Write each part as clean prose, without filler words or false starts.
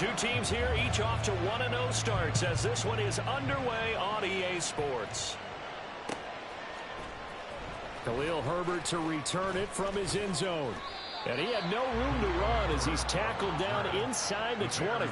Two teams here, each off to 1-0 starts as this one is underway on EA Sports. Khalil Herbert to return it from his end zone. And he had no room to run as he's tackled down inside the 20.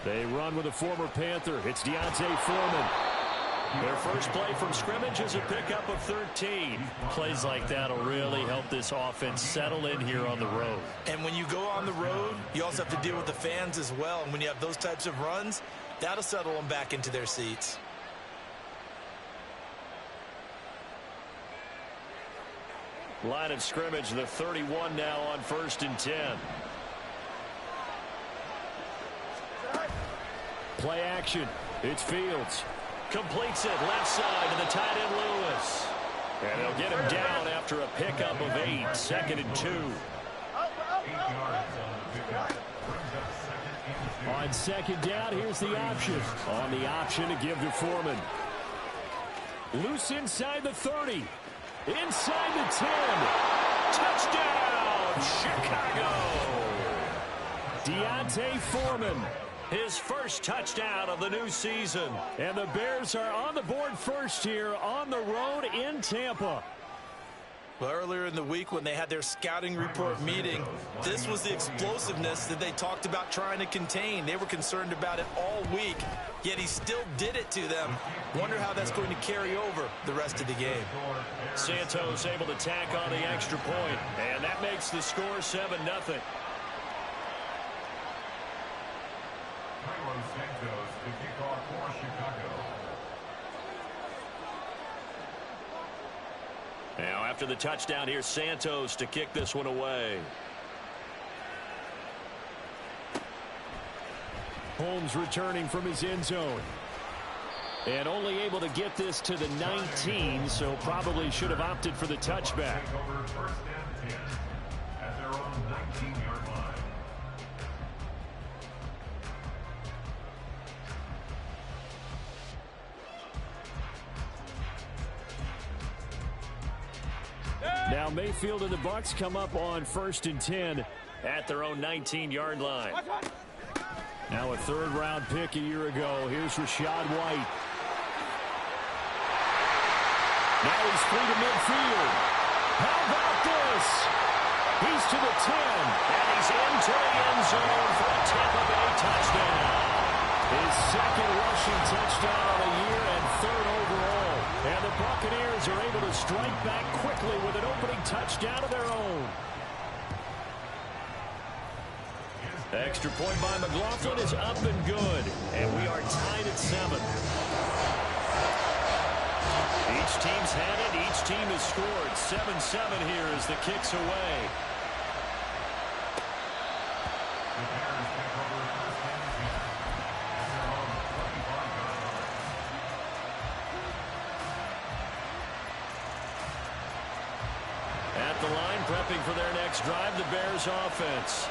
They run with a former Panther. It's D'Onta Foreman. Their first play from scrimmage is a pickup of 13. Plays like that will really help this offense settle in here on the road. And when you go on the road, you also have to deal with the fans as well. And when you have those types of runs, that'll settle them back into their seats. Line of scrimmage, the 31 now on 1st and 10. Play action. It's Fields. Completes it left side to the tight end Lewis. And they'll get him down after a pickup of 8. 2nd and 2. On 2nd down, here's the option. On the option to give to Foreman. Loose inside the 30. Inside the 10. Touchdown, Chicago. D'Onta Foreman. His first touchdown of the new season. And the Bears are on the board first here on the road in Tampa. Well, earlier in the week when they had their scouting report meeting, this was the explosiveness that they talked about trying to contain. They were concerned about it all week, yet he still did it to them. Wonder how that's going to carry over the rest of the game. Santos able to tack on the extra point, and that makes the score 7-0. Now after the touchdown, here's Santos to kick this one away. Holmes returning from his end zone. And only able to get this to the 19, so probably should have opted for the touchback. Now Mayfield and the Bucs come up on 1st and 10 at their own 19-yard line. Now a third-round pick a year ago. Here's Rachaad White. Now he's free to midfield. How about this? He's to the 10, and he's into the end zone for a Tampa Bay touchdown. His second rushing touchdown of the year and 3rd overall. And the Buccaneers are able to strike back quickly with an opening touchdown of their own. Extra point by McLaughlin is up and good. And we are tied at 7. Each team's had it. Each team has scored. 7-7 here as the kick's away. At the line, prepping for their next drive, the Bears offense.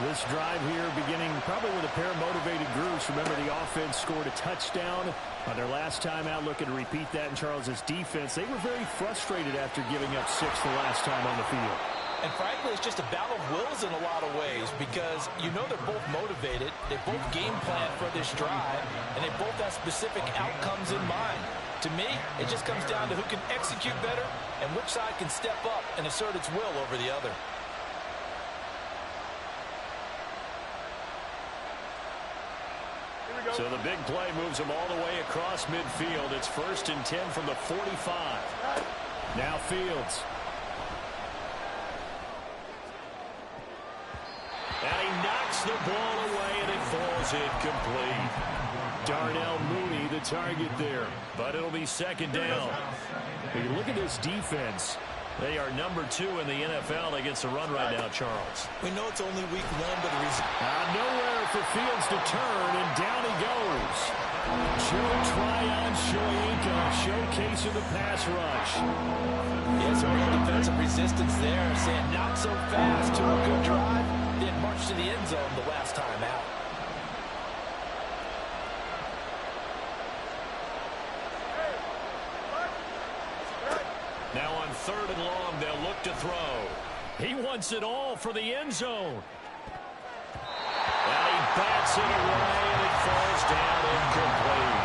This drive here beginning probably with a pair of motivated groups. Remember, the offense scored a touchdown on their last time out. Looking to repeat that in Charles's defense. They were very frustrated after giving up 6 the last time on the field. And frankly, it's just a battle of wills in a lot of ways because you know they're both motivated. They both game plan for this drive, and they both have specific outcomes in mind. To me, it just comes down to who can execute better and which side can step up and assert its will over the other. So the big play moves them all the way across midfield. It's 1st and 10 from the 45. Now Fields. And he knocks the ball away, and it falls incomplete. Darnell Mooney, the target there. But it'll be 2nd down. When you look at this defense, they are number 2 in the NFL against the run right now, Charles. We know it's only week 1, but the reason... Nowhere for Fields to turn, and down he goes. Joe Tryon-Shoyinka showcasing the pass rush. Yes, a real defensive resistance there, saying not so fast to a good drive, then march to the end zone the last time out. Now on 3rd and long, they'll look to throw. He wants it all for the end zone. And he bats it away, and it falls down incomplete.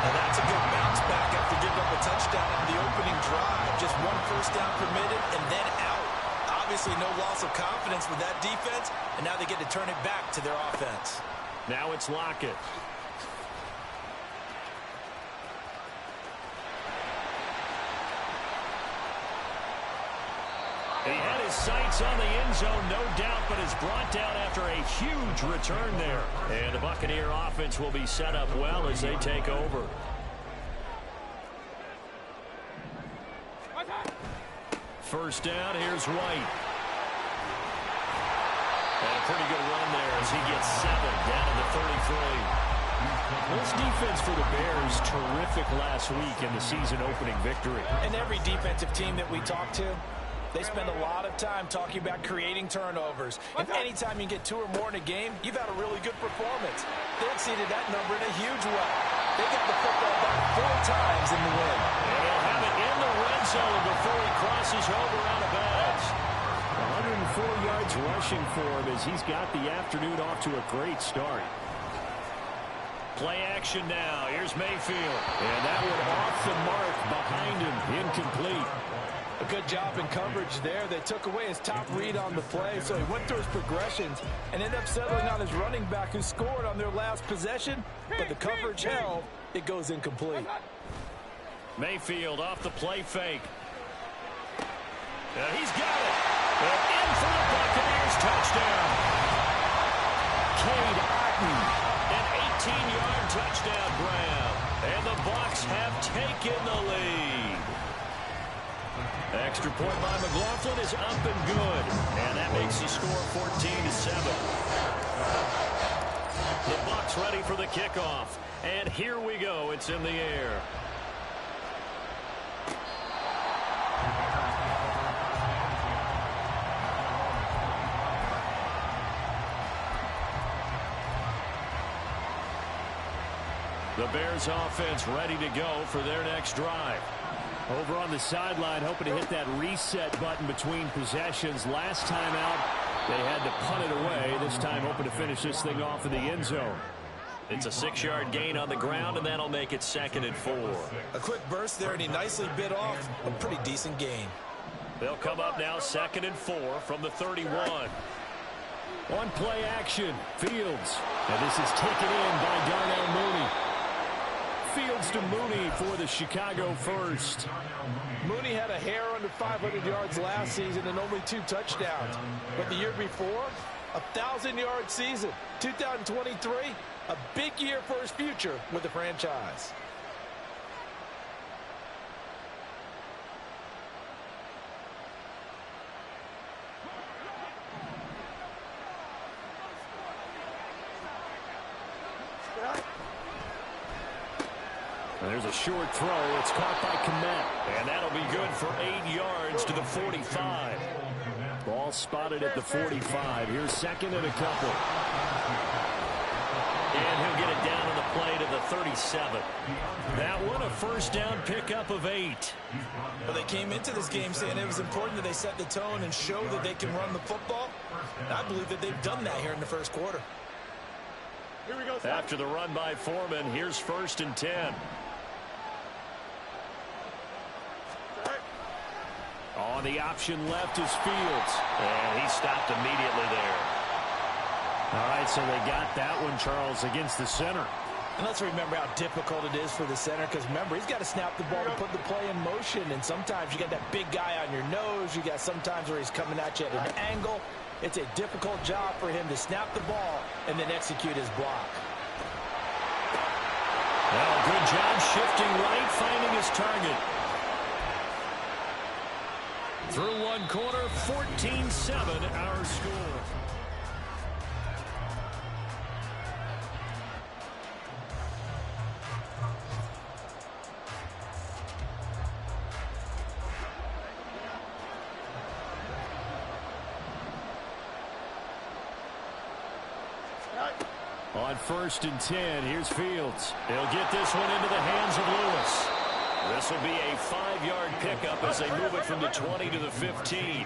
Now that's a good bounce back after giving up a touchdown on the opening drive. Just 1 first down permitted and then out. Obviously no loss of confidence with that defense, and now they get to turn it back to their offense. Now it's Lockett. He had his sights on the end zone, no doubt, but is brought down after a huge return there. And the Buccaneer offense will be set up well as they take over. First down, here's White. And a pretty good run there as he gets 7 down to the 33. This defense for the Bears, terrific last week in the season-opening victory. And every defensive team that we talk to, they spend a lot of time talking about creating turnovers. If anytime you get 2 or more in a game, you've had a really good performance. They exceeded that number in a huge way. They got the football back 4 times in the win. And he'll have it in the red zone before he crosses over out of bounds. 104 yards rushing for him as he's got the afternoon off to a great start. Play action now. Here's Mayfield. And that one off the mark behind him. Incomplete. A good job in coverage there. They took away his top read on the play, so he went through his progressions and ended up settling on his running back who scored on their last possession, but the coverage held. It goes incomplete. Mayfield off the play fake. And he's got it. And in for the Buccaneers touchdown. Cade Otton, an 18-yard touchdown grab. And the Bucs have taken the lead. Extra point by McLaughlin is up and good. And that makes the score 14-7. The Bucs ready for the kickoff. And here we go. It's in the air. The Bears offense ready to go for their next drive. Over on the sideline, hoping to hit that reset button between possessions. Last time out, they had to punt it away. This time, hoping to finish this thing off in the end zone. It's a 6-yard gain on the ground, and that'll make it 2nd and 4. A quick burst there, and he nicely bit off a pretty decent gain. They'll come up now 2nd and 4 from the 31. On play action, Fields. And this is taken in by Darnell Mooney. Fields to Mooney for the Chicago first. Mooney had a hair under 500 yards last season and only 2 touchdowns. But the year before, a 1,000-yard season. 2023, a big year for his future with the franchise. There's a short throw. It's caught by Kmet. And that'll be good for 8 yards to the 45. Ball spotted at the 45. Here's 2nd and a couple. And he'll get it down on the play to the 37. That one a first down pickup of 8. Well, they came into this game saying it was important that they set the tone and show that they can run the football. And I believe that they've done that here in the first quarter. Here we go. After the run by Foreman, here's 1st and 10. On the option left is Fields. And he stopped immediately there. All right, so they got that one, Charles, against the center. And let's remember how difficult it is for the center, because remember, he's got to snap the ball to put the play in motion. And sometimes you got that big guy on your nose. You got sometimes where he's coming at you at an angle. It's a difficult job for him to snap the ball and then execute his block. Well, good job shifting right, finding his target. Through one quarter, 14-7 our score. On 1st and 10, here's Fields. He'll get this one into the hands of Lewis. This will be a 5-yard pickup as they move it from the 20 to the 15.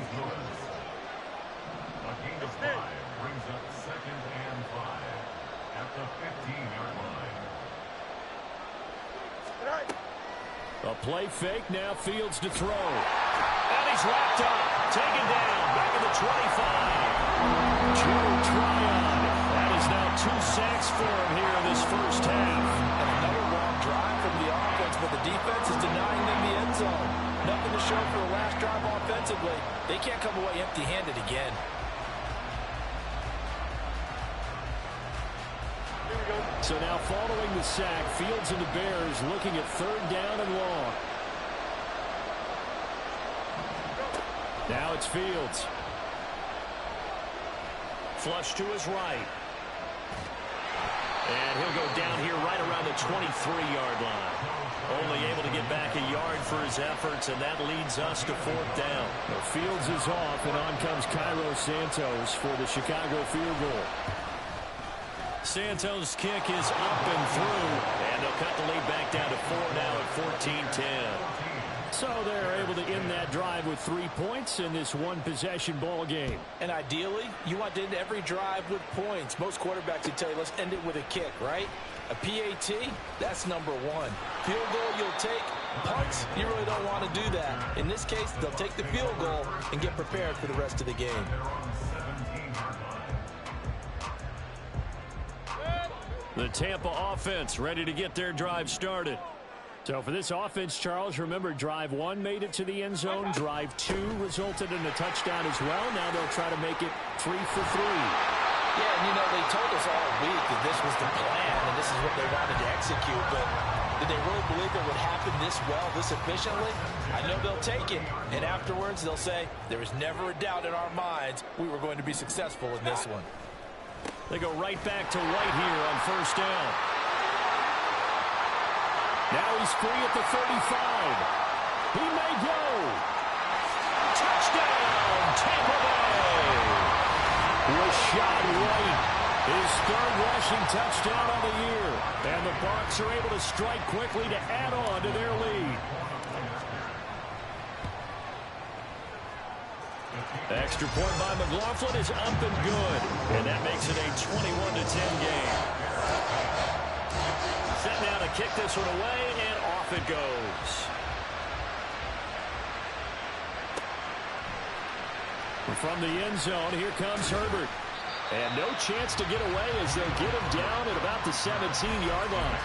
A play fake, now Fields to throw. And he's wrapped up, taken down, back at the 25. Joe Tryon. That is now 2 sacks for him here in this first half. And another long drive from the offense, but the defense is denying them the end zone. Nothing to show for the last drive offensively. They can't come away empty-handed again. So now following the sack, Fields and the Bears looking at 3rd down and long. Now it's Fields. Flush to his right. And he'll go down here right around the 23-yard line. Only able to get back a yard for his efforts, and that leads us to 4th down. Well, Fields is off, and on comes Cairo Santos for the Chicago field goal. Santos' kick is up and through, and they'll cut the lead back down to 4 now at 14-10. So they're able to end that drive with 3 points in this one-possession ball game. And ideally, you want to end every drive with points. Most quarterbacks would tell you, let's end it with a kick, right? A PAT, that's number 1. Field goal you'll take. Punts, you really don't want to do that. In this case, they'll take the field goal and get prepared for the rest of the game. The Tampa offense ready to get their drive started. So for this offense, Charles, remember, drive 1 made it to the end zone. Drive 2 resulted in a touchdown as well. Now they'll try to make it 3 for 3. Yeah, and you know, they told us all week that this was the plan and this is what they wanted to execute. But did they really believe it would happen this well, this efficiently? I know they'll take it. And afterwards, they'll say, there was never a doubt in our minds we were going to be successful in this one. They go right back to White here on 1st down. Now he's free at the 35. He may go. Touchdown, Tampa Bay. Rashad White, his 3rd rushing touchdown on the year. And the Bucs are able to strike quickly to add on to their lead. Extra point by McLaughlin is up and good. And that makes it a 21-10 game. Set now to kick this one away, and off it goes. From the end zone, here comes Herbert. And no chance to get away as they'll get him down at about the 17-yard line.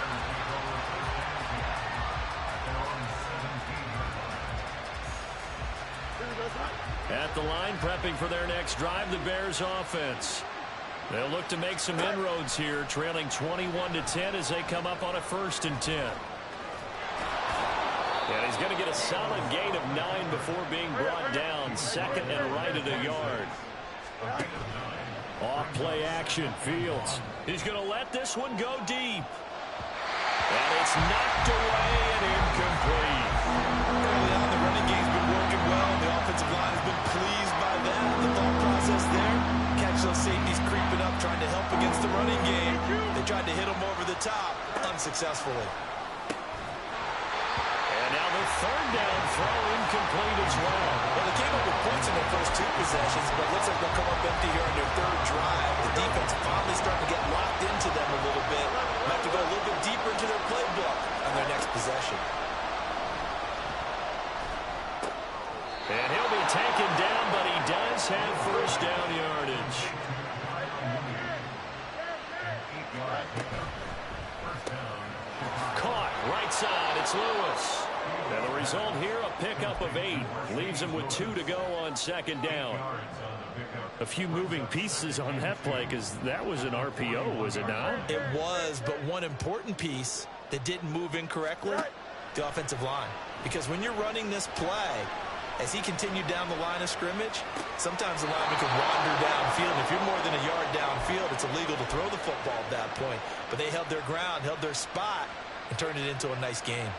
At the line, prepping for their next drive, the Bears offense. They'll look to make some inroads here, trailing 21-10 as they come up on a 1st and 10. And he's going to get a solid gain of 9 before being brought down, 2nd and right at a yard. Off play action, Fields. He's going to let this one go deep. And it's knocked away and incomplete. Early on, the running game's been working well. The offensive line has been pleased by that. The thought process there, catch those safeties creeping up, trying to help against the running game. They tried to hit them over the top, unsuccessfully. And now the 3rd down throw incomplete as well. Well, they came up with points in their first 2 possessions, but it looks like they'll come up empty here on their 3rd drive. The defense finally starting to get locked into them a little bit. Might have to go a little bit deeper into their playbook on their next possession. And he'll be taken down, but he does have 1st down yardage. Caught right side, it's Lewis. And the result here, a pickup of 8. Leaves him with 2 to go on 2nd down. A few moving pieces on that play, because that was an RPO, was it not? It was, but one important piece that didn't move incorrectly, the offensive line. Because when you're running this play, as he continued down the line of scrimmage, sometimes the lineman can wander downfield. If you're more than a yard downfield, it's illegal to throw the football at that point. But they held their ground, held their spot, and turned it into a nice game.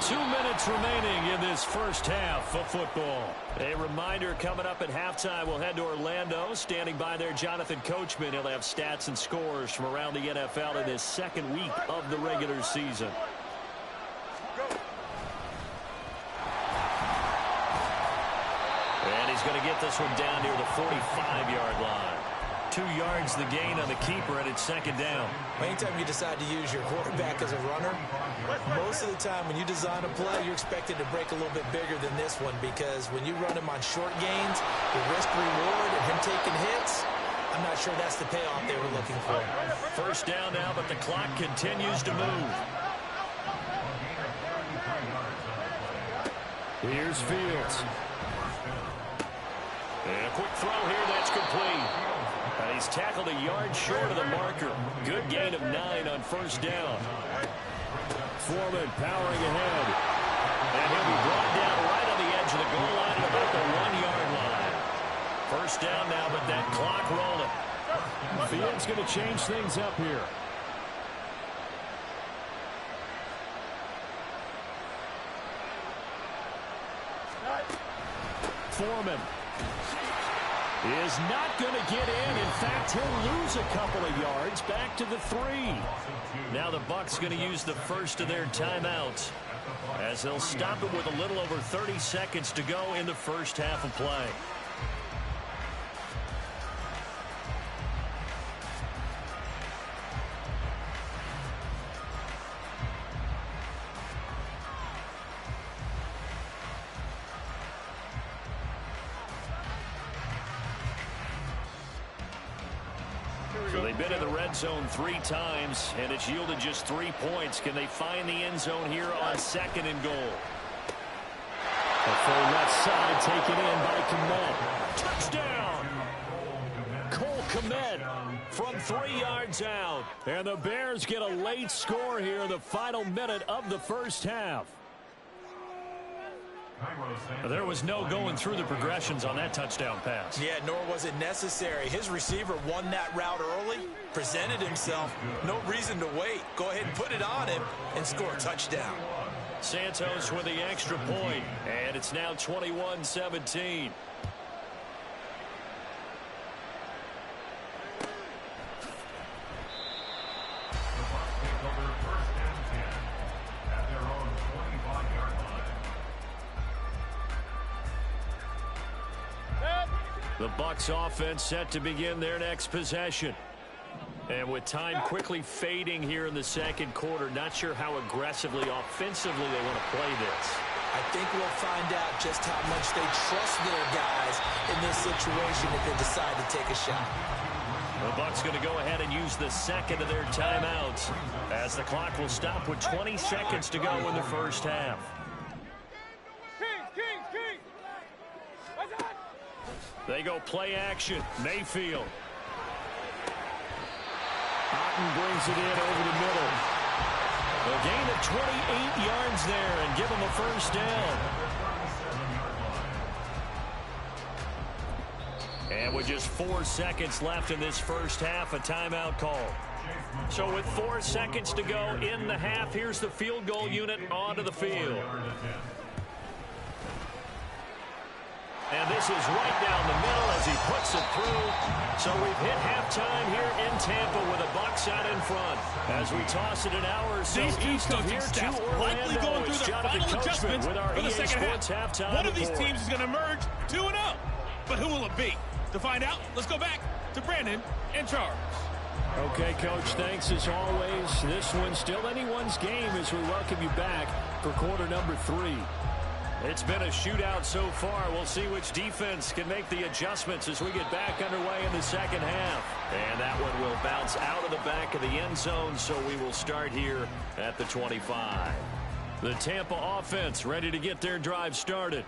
2 minutes remaining in this first half of football. A reminder, coming up at halftime, we'll head to Orlando. Standing by there, Jonathan Coachman. He'll have stats and scores from around the NFL in this second week of the regular season. And he's going to get this one down near the 45-yard line. 2 yards the gain on the keeper, and it's second down. Anytime you decide to use your quarterback as a runner, most of the time when you design a play, you're expected to break a little bit bigger than this one, because when you run him on short gains, the risk-reward and him taking hits, I'm not sure that's the payoff they were looking for. First down now, but the clock continues to move. Here's Fields. And a quick throw here, that's complete. And he's tackled a yard short of the marker. Good gain of 9 on first down. Foreman powering ahead. And he'll be brought down right on the edge of the goal line at about the 1-yard line. First down now, but that clock rolling. Fields going to change things up here. Foreman is not going to get in. In fact, he'll lose a couple of yards back to the 3. Now the Bucs going to use the first of their timeouts as they'll stop it with a little over 30 seconds to go in the first half of play. So they've been in the red zone 3 times, and it's yielded just 3 points. Can they find the end zone here on second and goal? The full left side taken in by Kmet. Touchdown! Cole Kmet from 3 yards out. And the Bears get a late score here in the final minute of the first half. There was no going through the progressions on that touchdown pass. Yeah, nor was it necessary. His receiver won that route early, presented himself. No reason to wait. Go ahead and put it on him and score a touchdown. Santos with the extra point, and it's now 21-17. The Bucs offense set to begin their next possession. And with time quickly fading here in the second quarter, not sure how aggressively, offensively they want to play this. I think we'll find out just how much they trust their guys in this situation if they decide to take a shot. The Bucs going to go ahead and use the second of their timeouts as the clock will stop with 20 seconds to go in the first half. They go play action. Mayfield. Otten brings it in over the middle. A gain of 28 yards there and give him a first down. And with just 4 seconds left in this first half, a timeout call. So with 4 seconds to go in the half, here's the field goal unit onto the field. And this is right down the middle as he puts it through. So we've hit halftime here in Tampa with the Bucs out in front. As we toss it an hour or so east of here to Orlando, likely going through their final adjustments with our for the EA second Sports half. halftime One of these report. teams is going to emerge 2-0. But who will it be? To find out, let's go back to Brandon in charge. Okay, Coach, thanks as always. This one's still anyone's game as we welcome you back for quarter number 3. It's been a shootout so far. We'll see which defense can make the adjustments as we get back underway in the second half. And that one will bounce out of the back of the end zone, so we will start here at the 25. The Tampa offense ready to get their drive started.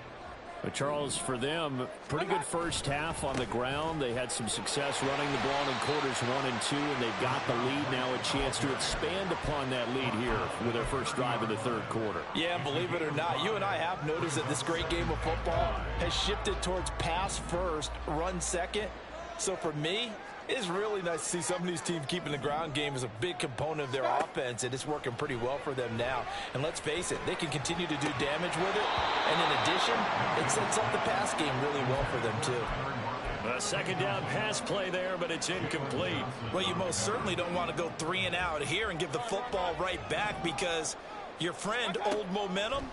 But Charles, for them, pretty good first half on the ground. They had some success running the ball in quarters 1 and 2, and they've got the lead now, a chance to expand upon that lead here with their first drive in the third quarter. Yeah, believe it or not, you and I have noticed that this great game of football has shifted towards pass first, run second. So for me, It's really nice to see some of these teams keeping the ground game as a big component of their offense, and it's working pretty well for them now. And let's face it, they can continue to do damage with it. And in addition, it sets up the pass game really well for them, too. A second down pass play there, but it's incomplete. Well, you most certainly don't want to go 3 and out here and give the football right back, because your friend, Old Momentum,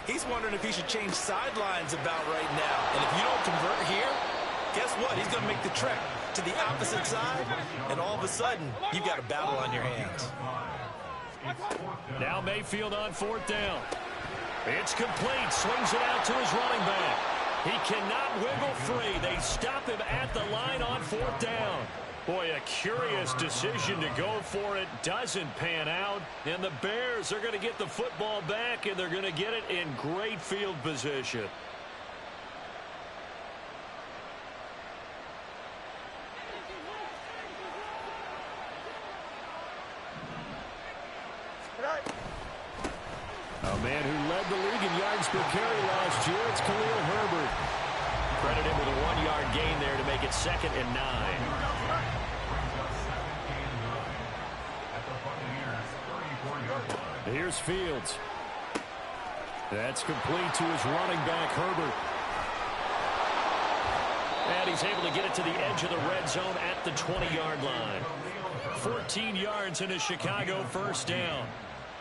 he's wondering if he should change sidelines about right now. And if you don't convert here, guess what? He's going to make the trek to the opposite side, and all of a sudden, you've got a battle on your hands. Now Mayfield on 4th down. It's complete. Swings it out to his running back. He cannot wiggle free. They stop him at the line on 4th down. Boy, a curious decision to go for it. Doesn't pan out. And the Bears are going to get the football back, and they're going to get it in great field position. A man who led the league in yards per carry last year, it's Khalil Herbert. Credit him with a 1-yard gain there to make it 2nd and 9. Here's Fields. That's complete to his running back, Herbert. And he's able to get it to the edge of the red zone at the 20-yard line. 14 yards in a Chicago 1st down.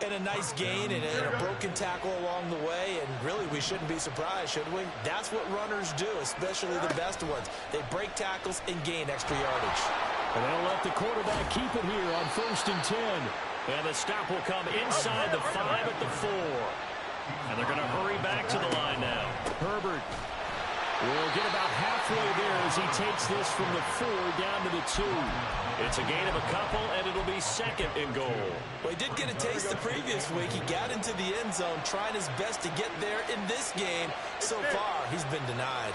And a nice gain and a broken tackle along the way, and really we shouldn't be surprised, should we? That's what runners do, especially the best ones. They break tackles and gain extra yardage. And they'll let the quarterback keep it here on 1st and 10. And the stop will come inside the 5 at the 4. And they're going to hurry back to the line now. Herbert will get about halfway there as he takes this from the 4 down to the 2. It's a gain of a couple, and it'll be 2nd and goal. Well, he did get a taste the previous week. He got into the end zone, trying his best to get there in this game. So far, he's been denied.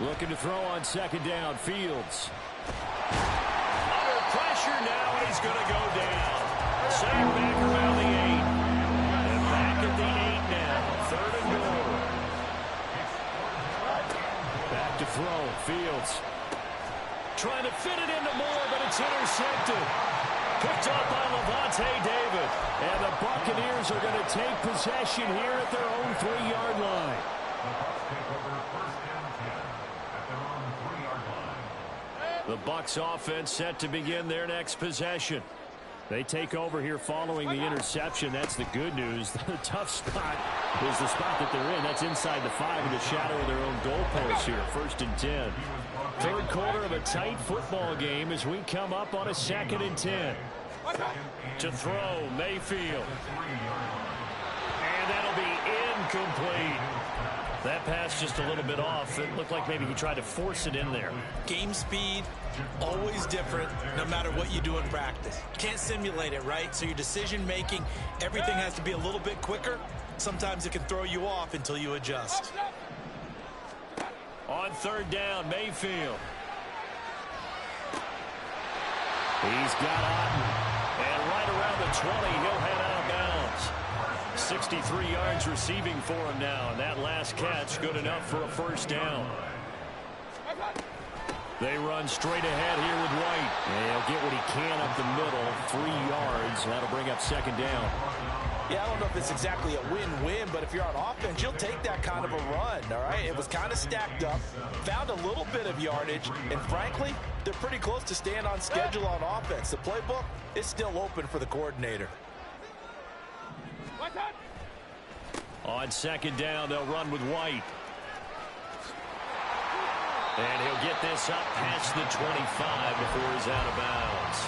Looking to throw on 2nd down, Fields. Under pressure now, and he's going to go down. Sack back around the 8. And back at the 8 now. 3rd and goal. Back to throw, Fields. Trying to fit it into Moore, but it's intercepted. Picked up by Lavonte David. And the Buccaneers are going to take possession here at their own 3-yard line. The Bucs offense set to begin their next possession. They take over here following the interception. That's the good news. The tough spot is the spot that they're in. That's inside the 5 in the shadow of their own goalpost here. 1st and 10. 3rd quarter of a tight football game as we come up on a 2nd and 10. To throw, Mayfield. And that'll be incomplete. That pass just a little bit off. It looked like maybe he tried to force it in there. Game speed, always different, no matter what you do in practice. Can't simulate it, right? So your decision-making, everything has to be a little bit quicker. Sometimes it can throw you off until you adjust. On 3rd down, Mayfield. He's got Otten. And right around the 20, he'll head out of bounds. 63 yards receiving for him now, and that last catch good enough for a 1st down. They run straight ahead here with White. And he'll get what he can up the middle, 3 yards. That'll bring up 2nd down. Yeah, I don't know if it's exactly a win-win, but if you're on offense, you'll take that kind of a run, all right? It was kind of stacked up, found a little bit of yardage, and frankly, they're pretty close to staying on schedule on offense. The playbook is still open for the coordinator. On 2nd down, they'll run with White. And he'll get this up past the 25 before he's out of bounds.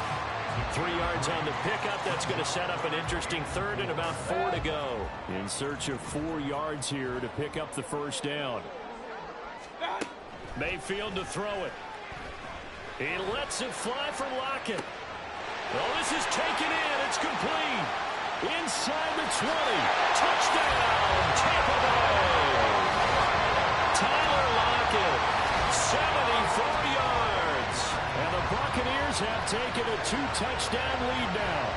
3 yards on the pickup. That's going to set up an interesting 3rd and about 4 to go. In search of 4 yards here to pick up the 1st down. Mayfield to throw it. He lets it fly for Lockett. Oh, this is taken in. It's complete. Inside the 20. Touchdown, Tampa Bay. Tyler Lockett, 74 yards. And the Buccaneers have taken a 2-touchdown lead now.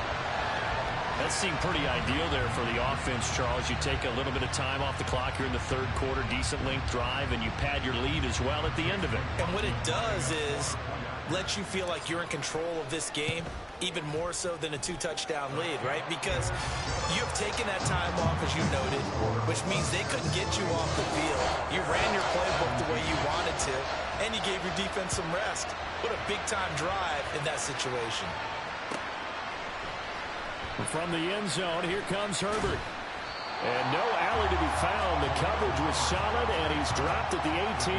That seemed pretty ideal there for the offense, Charles. You take a little bit of time off the clock here in the third quarter, decent length drive, and you pad your lead as well at the end of it. And what it does is let you feel like you're in control of this game, even more so than a 2-touchdown lead, right? Because you've taken that time off, as you noted, which means they couldn't get you off the field. You ran your playbook the way you wanted to, and you gave your defense some rest. What a big-time drive in that situation. From the end zone, here comes Herbert. And no alley to be found. The coverage was solid, and he's dropped at the 18.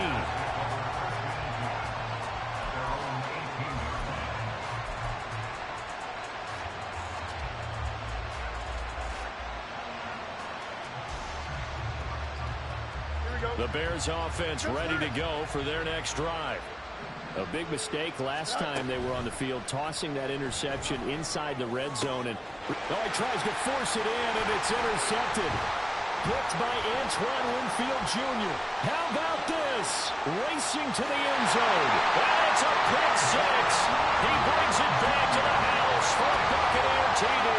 The Bears offense ready to go for their next drive. A big mistake last time they were on the field, tossing that interception inside the red zone. And he tries to force it in, and it's intercepted. Picked by Antoine Winfield Jr. How about this? Racing to the end zone. And it's a pick six. He brings it back to the house for a Buccaneer TD.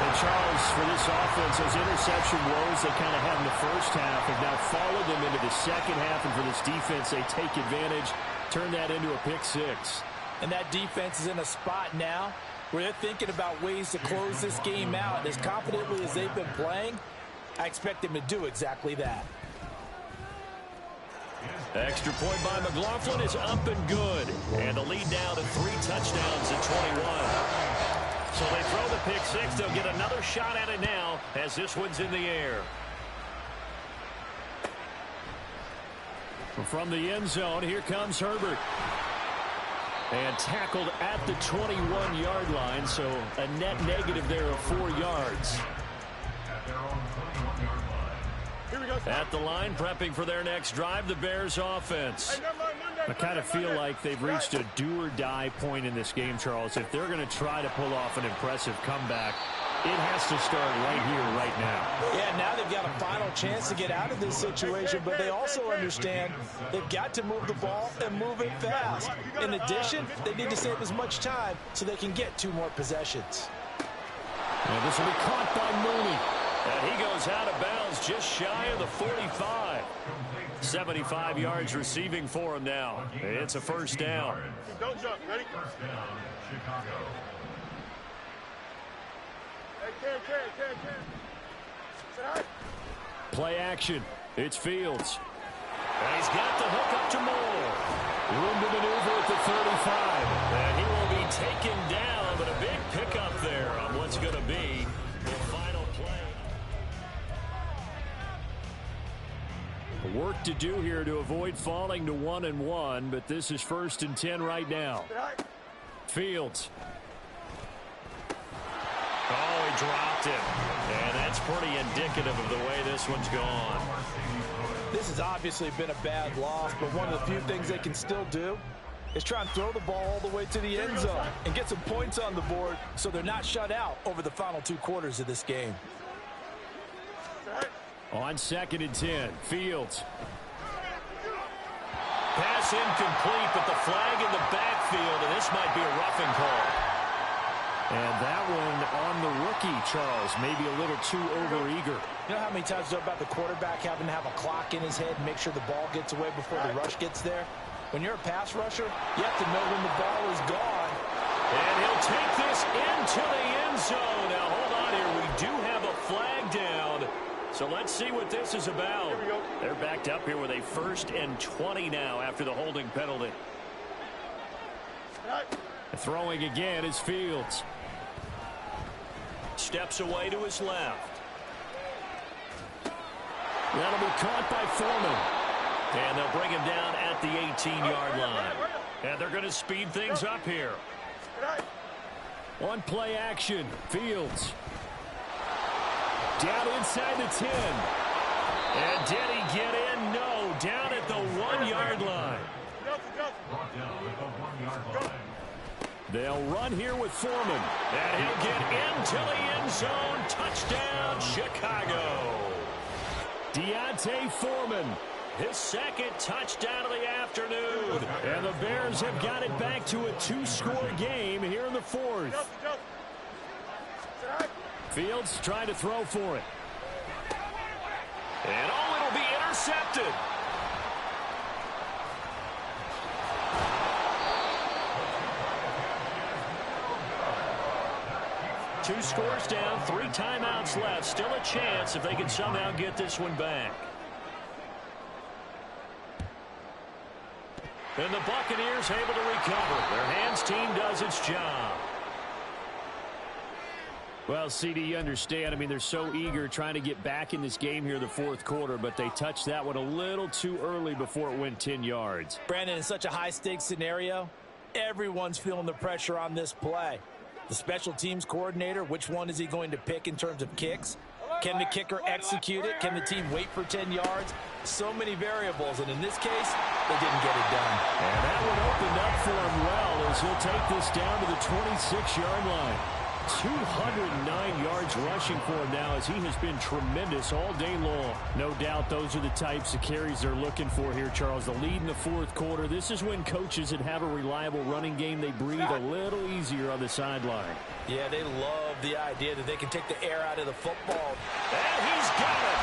And Charles, for this offense, those interception woes they kind of had in the first half have now followed them into the second half. And for this defense, they take advantage, turn that into a pick six. And that defense is in a spot now where they're thinking about ways to close this game out. And as confidently as they've been playing, I expect them to do exactly that. Extra point by McLaughlin is up and good. And the lead now to 3 touchdowns at 21. So they throw the pick six. They'll get another shot at it now as this one's in the air. From the end zone, here comes Herbert. And tackled at the 21-yard line, so a net negative there of 4 yards. At the line, prepping for their next drive, the Bears offense. I kind of feel like they've reached a do-or-die point in this game, Charles. If they're going to try to pull off an impressive comeback, it has to start right here, right now. Yeah, now they've got a final chance to get out of this situation, but they also understand they've got to move the ball and move it fast. In addition, they need to save as much time so they can get 2 more possessions. And this will be caught by Mooney. And he goes out of bounds just shy of the 45. 75 yards receiving for him now. It's a first down. Don't jump. Ready? Play action. It's Fields. And he's got the hook up to Moore. Room to maneuver at the 35. And he will be taken down, but a big pickup there on what's going to be the final play. Work to do here to avoid falling to 1-1, but this is 1st and 10 right now. Fields. Oh, he dropped it. And that's pretty indicative of the way this one's gone. This has obviously been a bad loss, but one of the few things they can still do is try and throw the ball all the way to the end zone and get some points on the board so they're not shut out over the final 2 quarters of this game. On 2nd and 10, Fields. Pass incomplete, but the flag in the backfield, and this might be a roughing call. And that one on the rookie, Charles, maybe a little too overeager. You know how many times about the quarterback having to have a clock in his head and make sure the ball gets away before the rush gets there? When you're a pass rusher, you have to know when the ball is gone. And he'll take this into the end zone. Now, hold on here. We do have a flag down. So let's see what this is about. They're backed up here with a 1st and 20 now after the holding penalty. Throwing again is Fields. Steps away to his left. That'll be caught by Foreman. And they'll bring him down at the 18-yard line. And they're going to speed things up here. On play action, Fields. Down inside the 10. And did he get in? No. Down at the 1-yard line. They'll run here with Foreman. And he'll get into the end zone. Touchdown, Chicago. Deontay Foreman, his 2nd touchdown of the afternoon. And the Bears have got it back to a 2-score game here in the 4th. Fields trying to throw for it. And it'll be intercepted. Two scores down, 3 timeouts left. Still a chance if they can somehow get this one back. And the Buccaneers able to recover. Their hands team does its job. Well, CD, you understand. I mean, they're so eager trying to get back in this game here in the fourth quarter, but they touched that one a little too early before it went 10 yards. Brandon, in such a high-stakes scenario, everyone's feeling the pressure on this play. The special teams coordinator, which one is he going to pick in terms of kicks? Can the kicker execute it? Can the team wait for 10 yards? So many variables, and in this case, they didn't get it done. And that one opened up for him well as he'll take this down to the 26-yard line. 209 yards rushing for him now as he has been tremendous all day long. No doubt those are the types of carries they're looking for here, Charles. The lead in the fourth quarter. This is when coaches that have a reliable running game, they breathe a little easier on the sideline. Yeah, they love the idea that they can take the air out of the football. And he's got it.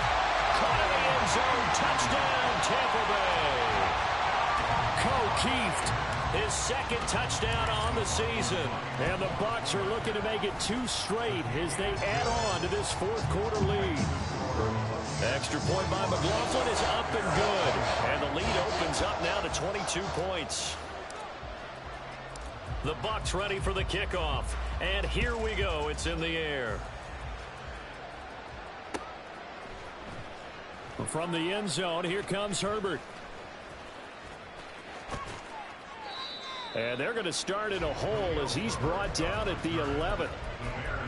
Caught in the end zone. Touchdown, Tampa Bay. O'Keefe. His second touchdown on the season. And the Bucs are looking to make it 2 straight as they add on to this fourth quarter lead. Extra point by McLaughlin is up and good. And the lead opens up now to 22 points. The Bucs ready for the kickoff. And here we go. It's in the air. From the end zone, here comes Herbert. And they're going to start in a hole as he's brought down at the 11th.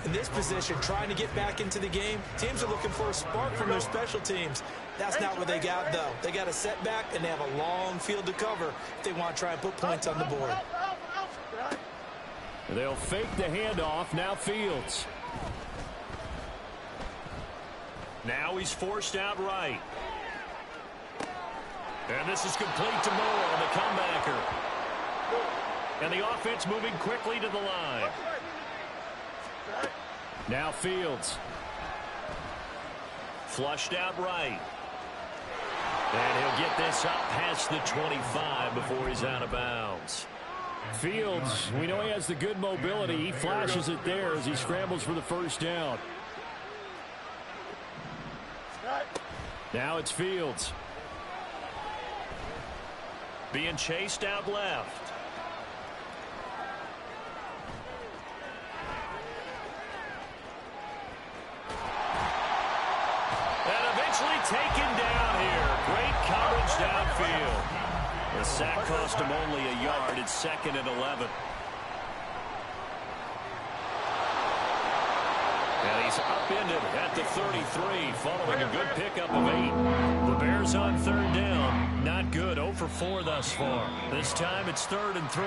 In this position, trying to get back into the game, teams are looking for a spark from their special teams. That's not what they got, though. They got a setback, and they have a long field to cover if they want to try and put points on the board. They'll fake the handoff. Now Fields. Now he's forced out right. And this is complete to Moore on the comebacker. And the offense moving quickly to the line. Now Fields. Flushed out right. And he'll get this up past the 25 before he's out of bounds. Fields, we know he has the good mobility. He flashes it there as he scrambles for the first down. Now it's Fields. Being chased out left. Taken down here. Great coverage downfield. The sack cost him only a yard. It's second and 11. And he's upended at the 33 following a good pickup of 8. The Bears on third down. Not good. 0 for 4 thus far. This time it's 3rd and 3.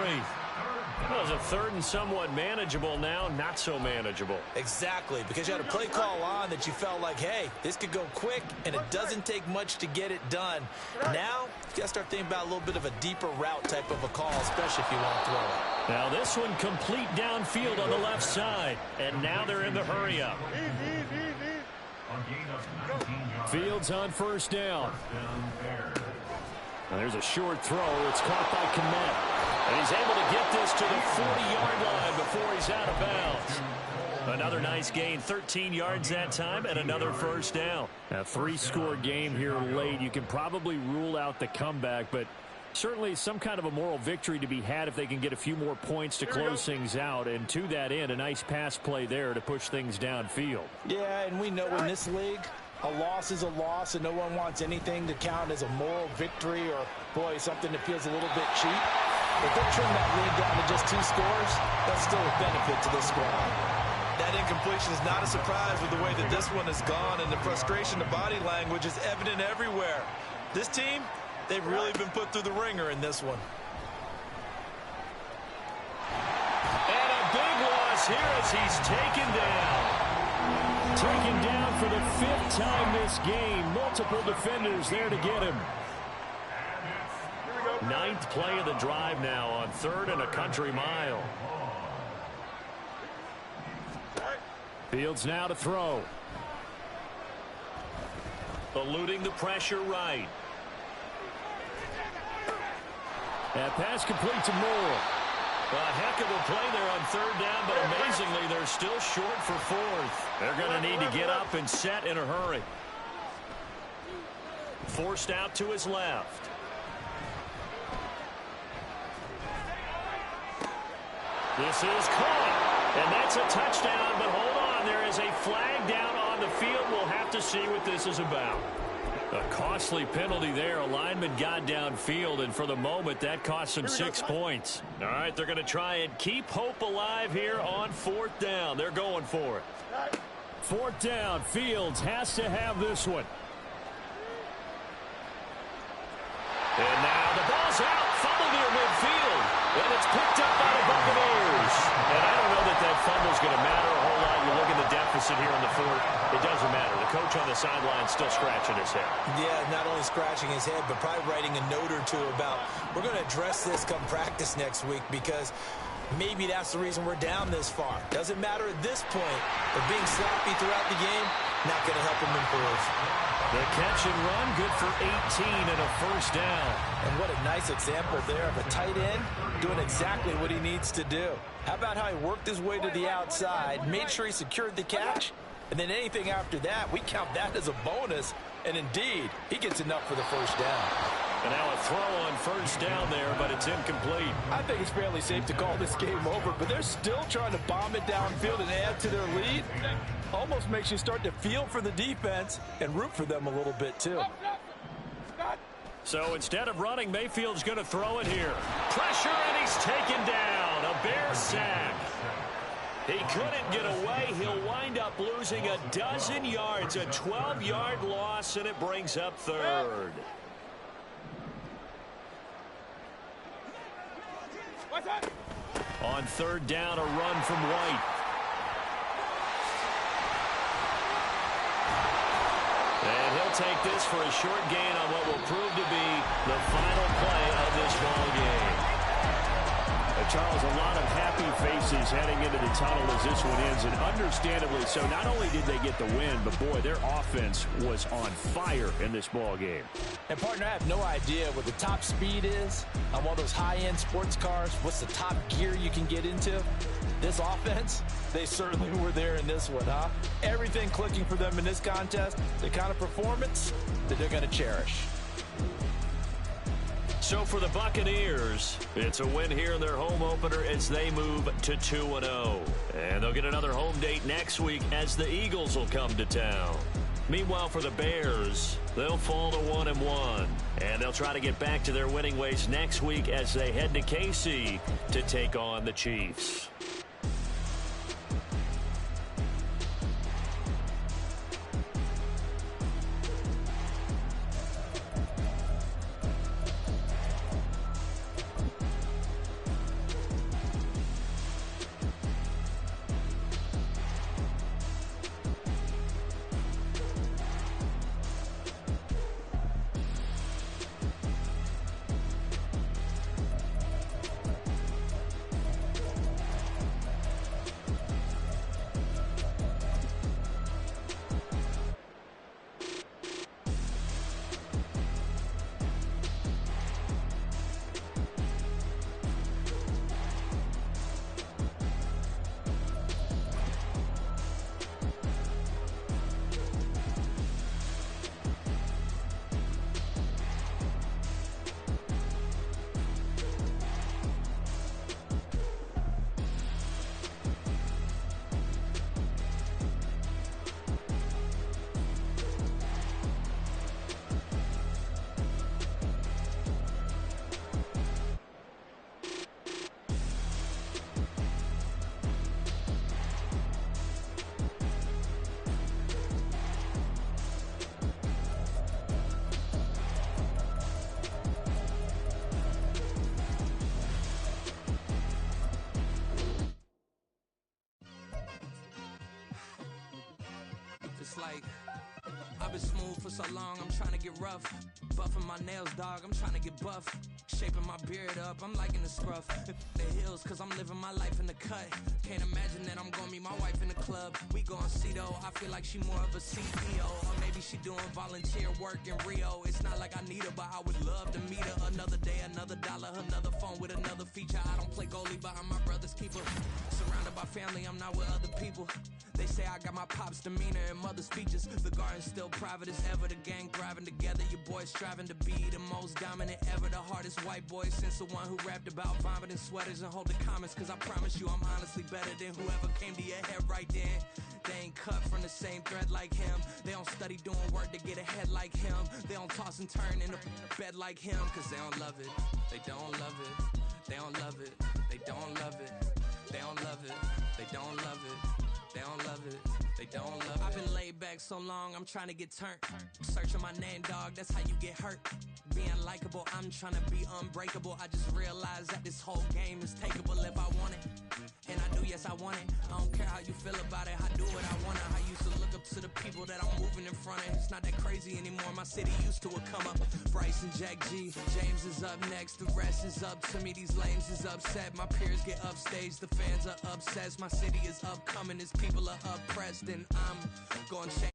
Well, it was a 3rd and somewhat manageable now, not so manageable. Exactly, because you had a play call on that you felt like, hey, this could go quick, and it doesn't take much to get it done. Now, you got to start thinking about a little bit of a deeper route type of a call, especially if you want to throw it. Now this one complete downfield on the left side, and now they're in the hurry-up. Fields on first down. Now there's a short throw. It's caught by Kmet. And he's able to get this to the 40-yard line before he's out of bounds. Another nice gain, 13 yards that time, and another first down. A 3-score game here late. You can probably rule out the comeback, but certainly some kind of a moral victory to be had if they can get a few more points to close things out. And to that end, a nice pass play there to push things downfield. Yeah, and we know in this league, a loss is a loss, and no one wants anything to count as a moral victory or, boy, something that feels a little bit cheap. If they trim that lead down to just 2 scores, that's still a benefit to this squad. That incompletion is not a surprise with the way that this one has gone, and the frustration, the body language is evident everywhere. This team, they've really been put through the ringer in this one. And a big loss here as he's taken down. Taken down for the 5th time this game. Multiple defenders there to get him. 9th play of the drive now on 3rd and a country mile. Fields now to throw. Eluding the pressure right. That pass complete to Moore. A heck of a play there on third down, but amazingly, they're still short for fourth. They're going to need to get up and set in a hurry. Forced out to his left. This is caught, and that's a touchdown, but hold on, there is a flag down on the field. We'll have to see what this is about. A costly penalty there. A lineman got downfield, and for the moment, that cost him 6 points. All right, they're going to try and keep hope alive here on fourth down. They're going for it. Fourth down, Fields has to have this one. And now the ball's out, fumbled near midfield, and it's picked up by the Buccaneers. And I don't know that that fumble's going to matter a whole lot. You look at the deficit here in the fourth, it doesn't matter. The coach on the sideline still scratching his head. Yeah, not only scratching his head, but probably writing a note or two about, we're going to address this come practice next week, because maybe that's the reason we're down this far. Doesn't matter at this point, but being sloppy throughout the game, not going to help him improve. The catch and run, good for 18 and a first down. And what a nice example there of a tight end doing exactly what he needs to do. How about how he worked his way to the outside, made sure he secured the catch, and then anything after that, we count that as a bonus. And indeed, he gets enough for the first down. And now a throw on first down there, but it's incomplete. I think it's fairly safe to call this game over, but they're still trying to bomb it downfield and add to their lead. Almost makes you start to feel for the defense and root for them a little bit, too. So instead of running, Mayfield's going to throw it here. Pressure, and he's taken down. A Bear sack. He couldn't get away. He'll wind up losing a dozen yards, a 12-yard loss, and it brings up third. On third down, a run from White. And he'll take this for a short gain on what will prove to be the final play of this ball game. Charles, a lot of happy faces heading into the tunnel as this one ends, and understandably so. Not only did they get the win, but boy, their offense was on fire in this ball game. And partner, I have no idea what the top speed is on one of those high-end sports cars. What's the top gear you can get into? This offense, they certainly were there in this one, huh? Everything clicking for them in this contest, the kind of performance that they're going to cherish. So for the Buccaneers, it's a win here in their home opener as they move to 2-0. And they'll get another home date next week as the Eagles will come to town. Meanwhile, for the Bears, they'll fall to 1-1. And they'll try to get back to their winning ways next week as they head to KC to take on the Chiefs. Like I've been smooth for so long, I'm trying to get rough. Buffing my nails, dog, I'm trying to get buff. Shaping my beard up, I'm liking the scruff. The hills, cause I'm living my life in the cut. Can't imagine that I'm gonna meet my wife in the club. We gon' see though, I feel like she more of a CEO. Or maybe she doing volunteer work in Rio. It's not like I need her, but I would love to meet her. Another day, another dollar, another phone with another feature. I don't play goalie, but I'm my brother's keeper. Surrounded by family, I'm not with other people. They say I got my pop's demeanor and mother's features. The garden's still private as ever. The gang thriving together. Your boys striving to be the most dominant ever. The hardest white boy since the one who rapped about vomiting sweaters and holding comments. Cause I promise you I'm honestly better than whoever came to your head right then. They ain't cut from the same thread like him. They don't study doing work to get ahead like him. They don't toss and turn in the bed like him. Cause they don't love it. They don't love it. They don't love it. They don't love it. They don't love it. They don't love it. They don't love it, they don't love it. I've been laid back so long, I'm trying to get turned. Searching my name, dog, that's how you get hurt. Being likable, I'm trying to be unbreakable. I just realized that this whole game is takeable if I want it. And I do, yes, I want it. I don't care how you feel about it, I do what I want to. I used to look up to the people that I'm moving in front of. It's not that crazy anymore, my city used to it come up. Bryce and Jack G, James is up next, the rest is up to me. These lames is upset, my peers get upstaged, the fans are obsessed. My city is upcoming, its people are oppressed, and I'm gonna change.